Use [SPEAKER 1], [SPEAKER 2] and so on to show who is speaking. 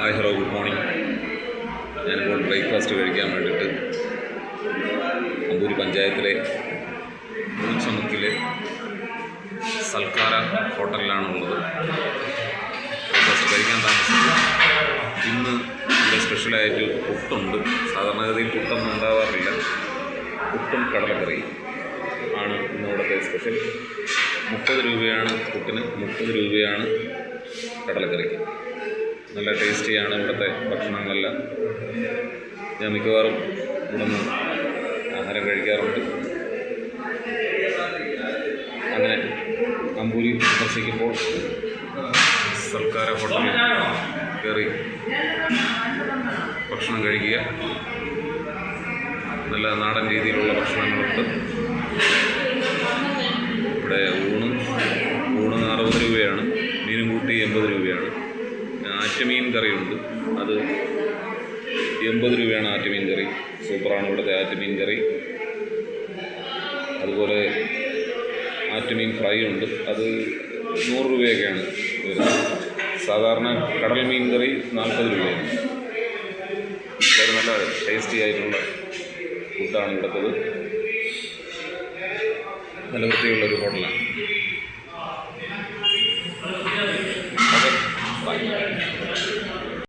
[SPEAKER 1] Hi hello good morning. ഞാനിപ്പോൾ breakfast കഴിക്കാൻ വേണ്ടിയിട്ട് അമ്പൂരി പഞ്ചായത്തിലെ പൂച്ചമുക്കിലെ സൽക്കാര ഹോട്ടലിലാണുള്ളത്. ബ്രേക്ക്ഫാസ്റ്റ് കഴിക്കാൻ താമസിച്ചു. ഇന്ന് ഇവിടെ സ്പെഷ്യലായിട്ട് പുട്ടുണ്ട്. സാധാരണഗതിയിൽ പുട്ടൊന്നും ഉണ്ടാവാറില്ല. പുട്ടും കടലക്കറിയും ആണ് ഇന്ന് ഇവിടുത്തെ സ്പെഷ്യൽ. 30 രൂപയാണ് പുട്ടിന്, 30 രൂപയാണ് കടലക്കറിക്ക്. നല്ല ടേസ്റ്റിയാണ് ഇവിടുത്തെ ഭക്ഷണങ്ങളെല്ലാം. ഞാൻ മിക്കവാറും ഇവിടെ നിന്ന് ആഹാരം കഴിക്കാറുണ്ട്. അങ്ങനെ അമ്പൂരി സന്ദർശിക്കുമ്പോൾ സൽക്കാര ഹോട്ടലിൽ കയറി ഭക്ഷണം കഴിക്കുക. നല്ല നാടൻ രീതിയിലുള്ള ഭക്ഷണങ്ങളുണ്ട്. ഇവിടെ ഊണ് 60 രൂപയാണ്, മീനും കൂട്ടി 80 രൂപയാണ്. ആറ്റുമീൻ കറിയുണ്ട്, അത് 80 രൂപയാണ് ആറ്റുമീൻ കറി. സൂപ്പറാണ് ഇവിടുത്തെ ആറ്റുമീൻ കറി. അതുപോലെ ആറ്റുമീൻ ഫ്രൈ ഉണ്ട്, അത് 100 രൂപയൊക്കെയാണ് വരുന്നത്. സാധാരണ കടൽ മീൻ കറി 40 രൂപയാണ്. വളരെ നല്ല ടേസ്റ്റി ആയിട്ടുള്ള ഫുഡാണ് ഇവിടുത്തത്. നല്ല വൃത്തിയുള്ളൊരു ഹോട്ടലാണ്. Okay, by.